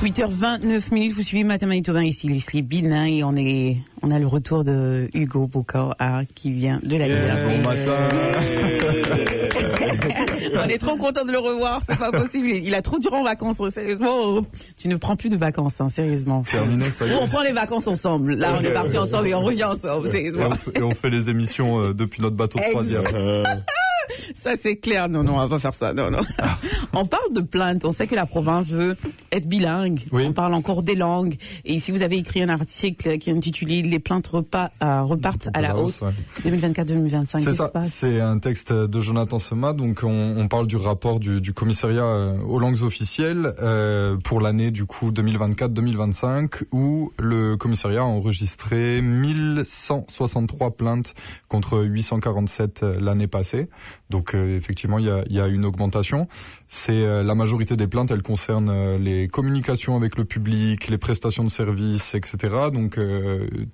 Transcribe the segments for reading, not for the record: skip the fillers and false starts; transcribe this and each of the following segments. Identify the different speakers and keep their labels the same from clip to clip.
Speaker 1: 8h29, vous suivez Matin Manitobain ici, Leslie Binin, et on a le retour de Hugo Bocard qui vient de la Liberté.
Speaker 2: Bon matin.
Speaker 1: On est trop content de le revoir, c'est pas possible. Il a trop duré en vacances, sérieusement. Tu ne prends plus de vacances, hein, sérieusement.
Speaker 2: Terminé, ça y est.
Speaker 1: On prend les vacances ensemble. Là, on est partis ensemble et on revient ensemble, sérieusement.
Speaker 2: Et on fait les émissions depuis notre bateau de croisière.
Speaker 1: Ça, c'est clair. Non, on va pas faire ça. Non. On parle de plaintes. On sait que la province veut être bilingue.
Speaker 2: Oui.
Speaker 1: On parle encore des langues. Et ici, vous avez écrit un article qui est intitulé « Les plaintes repartent à la hausse 2024-2025 ».
Speaker 2: C'est ça. C'est un texte de Jonathan Sema. Donc, on parle du rapport du commissariat aux langues officielles pour l'année, du coup, 2024-2025, où le commissariat a enregistré 1163 plaintes contre 847 l'année passée. Donc effectivement, il y a une augmentation. C'est la majorité des plaintes, elles concernent les communications avec le public, les prestations de services, etc. Donc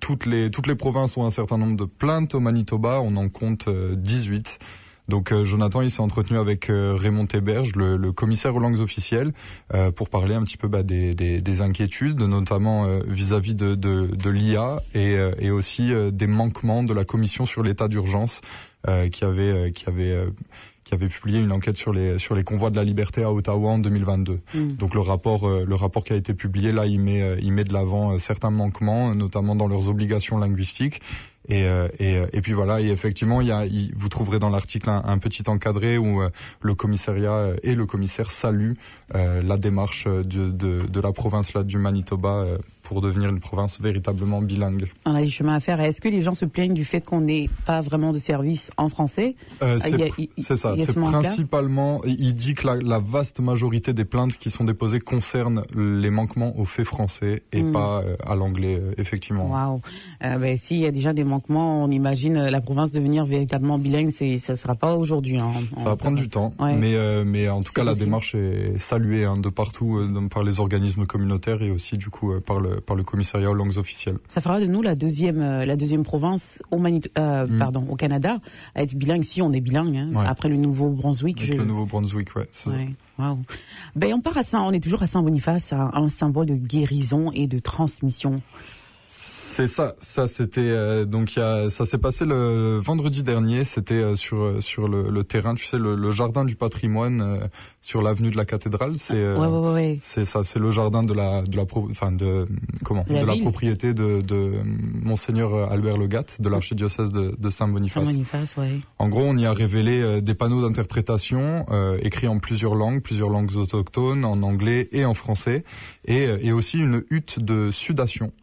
Speaker 2: toutes les provinces ont un certain nombre de plaintes. Au Manitoba, on en compte 18. Donc Jonathan, il s'est entretenu avec Raymond Théberge, le commissaire aux langues officielles, pour parler un petit peu des inquiétudes, notamment vis-à-vis de l'IA et aussi des manquements de la commission sur l'état d'urgence qui avait publié une enquête sur les convois de la liberté à Ottawa en 2022. Donc le rapport qui a été publié là, il met de l'avant certains manquements, notamment dans leurs obligations linguistiques. Et puis voilà, et effectivement, vous trouverez dans l'article un petit encadré où le commissariat et le commissaire saluent la démarche de la province là du Manitoba pour devenir une province véritablement bilingue.
Speaker 1: On a du chemin à faire. Est-ce que les gens se plaignent du fait qu'on n'ait pas vraiment de service en français?
Speaker 2: C'est ça. C'est principalement, il dit que la vaste majorité des plaintes qui sont déposées concernent les manquements au fait français et pas à l'anglais, effectivement.
Speaker 1: Waouh. S'il y a déjà des manquements, on imagine la province devenir véritablement bilingue, ça sera pas aujourd'hui.
Speaker 2: Ça va prendre du temps, ouais. mais en tout cas, la démarche est saluée de partout, par les organismes communautaires et aussi du coup par le commissariat aux langues officielles.
Speaker 1: Ça fera de nous la deuxième province au Canada à être bilingue, si on est bilingue, hein,
Speaker 2: ouais.
Speaker 1: Après le Nouveau-Brunswick.
Speaker 2: Le Nouveau-Brunswick, ouais.
Speaker 1: Wow. On part on est toujours à Saint-Boniface, un symbole de guérison et de transmission.
Speaker 2: C'est ça c'était ça s'est passé le vendredi dernier, c'était sur le terrain, tu sais, le jardin du patrimoine sur l'avenue de la Cathédrale,
Speaker 1: ouais.
Speaker 2: C'est ça, c'est le jardin de la propriété de monseigneur Albert Legatte de l'archidiocèse de Saint-Boniface.
Speaker 1: Saint-Boniface, ouais.
Speaker 2: En gros, on y a révélé des panneaux d'interprétation écrits en plusieurs langues autochtones, en anglais et en français, et aussi une hutte de sudation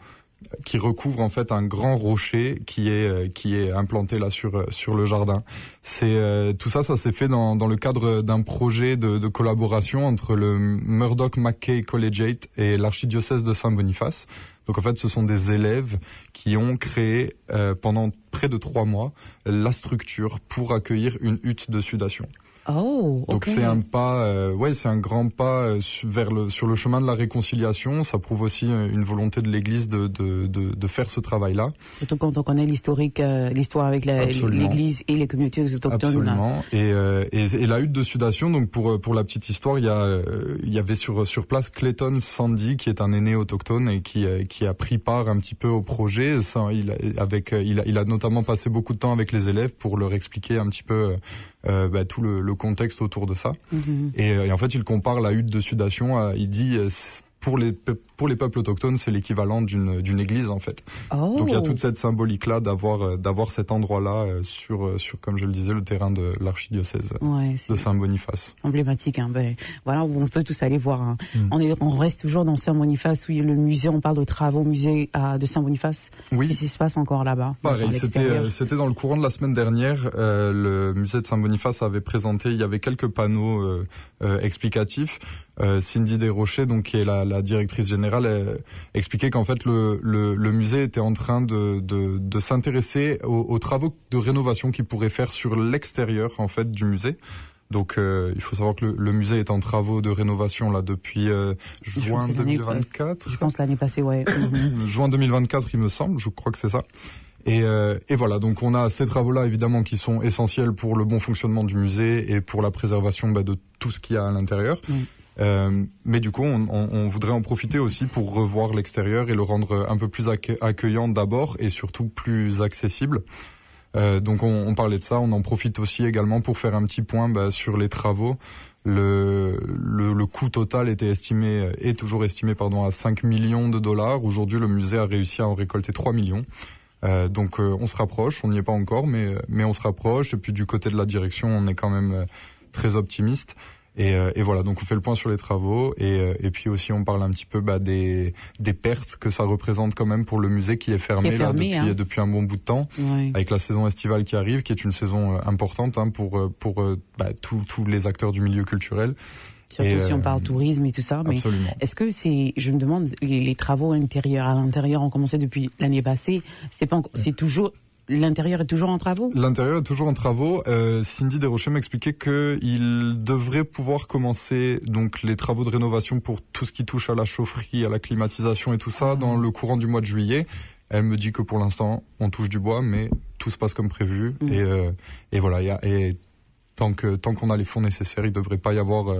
Speaker 2: qui recouvre en fait un grand rocher qui est implanté là sur le jardin. C'est tout ça s'est fait dans le cadre d'un projet de collaboration entre le Murdoch Mackay Collegiate et l'archidiocèse de Saint-Boniface. Donc en fait, ce sont des élèves qui ont créé pendant près de 3 mois la structure pour accueillir une hutte de sudation.
Speaker 1: Oh, okay.
Speaker 2: Donc c'est un pas, c'est un grand pas sur le chemin de la réconciliation. Ça prouve aussi une volonté de l'Église de faire ce travail-là. Surtout
Speaker 1: quand on connaît l'histoire avec l'Église et les communautés autochtones.
Speaker 2: Absolument. Et la hutte de sudation. Donc pour la petite histoire, il y avait sur place Clayton Sandy, qui est un aîné autochtone et qui a pris part un petit peu au projet. Il a notamment passé beaucoup de temps avec les élèves pour leur expliquer un petit peu tout le contexte autour de ça. Et en fait, il compare la hutte de sudation il dit pour les peuples autochtones, c'est l'équivalent d'une église en fait.
Speaker 1: Oh.
Speaker 2: Donc il y a toute cette symbolique là d'avoir cet endroit là sur comme je le disais, le terrain de l'archidiocèse de Saint-Boniface.
Speaker 1: Emblématique, hein. Voilà, on peut tous aller voir. Hein. On reste toujours dans Saint-Boniface, où le musée, on parle de travaux musée de Saint-Boniface.
Speaker 2: Oui.
Speaker 1: Qu'est-ce qui se passe encore là-bas?
Speaker 2: Pareil, c'était dans le courant de la semaine dernière. Le musée de Saint-Boniface avait présenté, il y avait quelques panneaux explicatifs. Cindy Desrochers, donc qui est la directrice générale, expliquait qu'en fait le musée était en train de s'intéresser aux travaux de rénovation qu'il pourrait faire sur l'extérieur en fait du musée. Donc il faut savoir que le musée est en travaux de rénovation là depuis juin 2024.
Speaker 1: Je pense l'année passée, ouais.
Speaker 2: Juin 2024, il me semble, je crois que c'est ça. Et voilà, donc on a ces travaux-là évidemment qui sont essentiels pour le bon fonctionnement du musée et pour la préservation de tout ce qu'il y a à l'intérieur. Mais du coup, on voudrait en profiter aussi pour revoir l'extérieur et le rendre un peu plus accueillant d'abord et surtout plus accessible. Donc on parlait de ça, on en profite aussi également pour faire un petit point sur les travaux. Le coût total est toujours estimé à 5 millions de dollars. Aujourd'hui, le musée a réussi à en récolter 3 millions. Donc on se rapproche, on n'y est pas encore, mais on se rapproche. Et puis du côté de la direction, on est quand même très optimiste. Et voilà, donc on fait le point sur les travaux et puis aussi on parle un petit peu des pertes que ça représente quand même pour le musée qui est fermé, depuis un bon bout de temps, avec la saison estivale qui arrive, qui est une saison importante pour tous les acteurs du milieu culturel.
Speaker 1: Surtout si on parle tourisme et tout ça. Mais
Speaker 2: absolument.
Speaker 1: Est-ce que je me demande, les travaux intérieurs à l'intérieur ont commencé depuis l'année passée, c'est toujours... L'intérieur est toujours en travaux ?
Speaker 2: L'intérieur est toujours en travaux. Cindy Desrochers m'expliquait qu'il devrait pouvoir commencer donc les travaux de rénovation pour tout ce qui touche à la chaufferie, à la climatisation et tout ça dans le courant du mois de juillet. Elle me dit que pour l'instant, on touche du bois, mais tout se passe comme prévu. Et voilà. Et tant qu'on a les fonds nécessaires, il devrait pas y avoir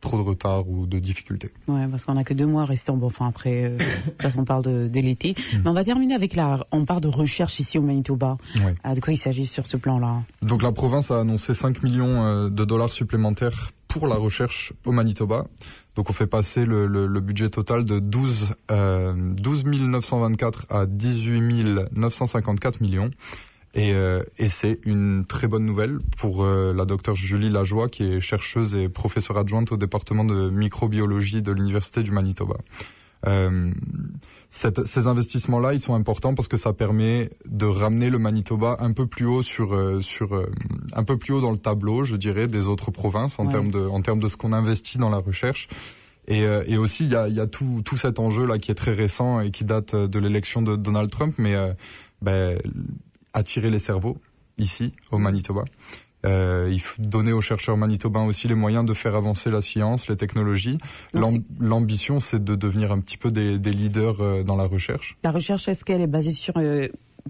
Speaker 2: trop de retard ou de difficultés.
Speaker 1: Ouais, parce qu'on a que 2 mois restants. Bon, enfin après, ça, on parle de l'été. Mais on va terminer avec on parle de recherche ici au Manitoba.
Speaker 2: Ouais.
Speaker 1: De quoi il s'agit sur ce plan-là ?
Speaker 2: Donc la province a annoncé 5 millions de dollars supplémentaires pour la recherche au Manitoba. Donc on fait passer le budget total de 12 924 à 18 954 millions. Et c'est une très bonne nouvelle pour la docteure Julie Lajoie, qui est chercheuse et professeure adjointe au département de microbiologie de l'Université du Manitoba. Ces investissements-là, ils sont importants parce que ça permet de ramener le Manitoba un peu plus haut un peu plus haut dans le tableau, je dirais, des autres provinces en termes de ce qu'on investit dans la recherche. Et aussi, il y a tout cet enjeu là qui est très récent et qui date de l'élection de Donald Trump, mais attirer les cerveaux ici au Manitoba. Il faut donner aux chercheurs manitobains aussi les moyens de faire avancer la science, les technologies. L'ambition, c'est de devenir un petit peu des leaders dans la recherche.
Speaker 1: La recherche, est-ce qu'elle est basée sur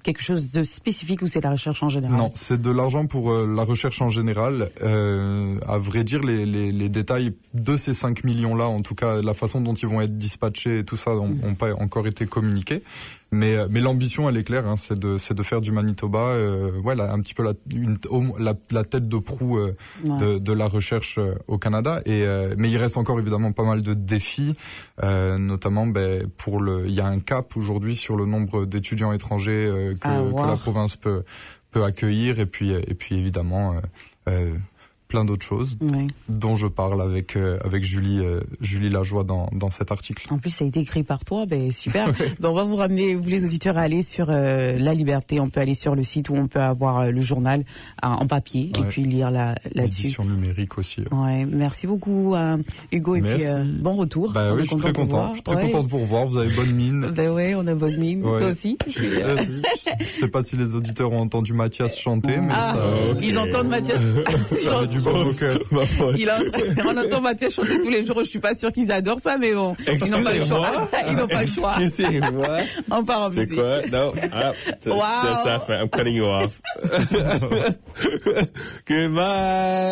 Speaker 1: quelque chose de spécifique ou c'est la recherche en général ?
Speaker 2: Non, c'est de l'argent pour la recherche en général. À vrai dire, les détails de ces 5 millions-là, en tout cas la façon dont ils vont être dispatchés et tout ça, n'ont pas encore été communiqués. Mais l'ambition, elle est claire, hein, c'est de faire du Manitoba, un petit peu la tête de proue de la recherche au Canada. Mais il reste encore évidemment pas mal de défis, notamment il y a un cap aujourd'hui sur le nombre d'étudiants étrangers que la province peut accueillir, et puis évidemment plein d'autres choses dont je parle avec Julie Lajoie dans cet article.
Speaker 1: En plus, ça a été écrit par toi, super. On va vous ramener, vous les auditeurs, à aller sur La Liberté. On peut aller sur le site où on peut avoir le journal en papier et puis lire là-dessus.
Speaker 2: L'édition numérique aussi.
Speaker 1: Ouais, merci beaucoup Hugo, et merci. Puis bon retour.
Speaker 2: Oui, je suis très content. Je suis très content de vous revoir. Vous avez bonne mine.
Speaker 1: On a bonne mine. Toi aussi.
Speaker 2: Je sais pas si les auditeurs ont entendu Mathias chanter, mais
Speaker 1: ils entendent Mathias chanter. On entend Mathias chanter tous les jours. Je suis pas sûre qu'ils adorent ça, mais bon. Ils n'ont pas le choix.
Speaker 3: Excusez-moi.
Speaker 1: On part en musique.
Speaker 3: C'est quoi? Non. Wow. I'm cutting you off. Goodbye.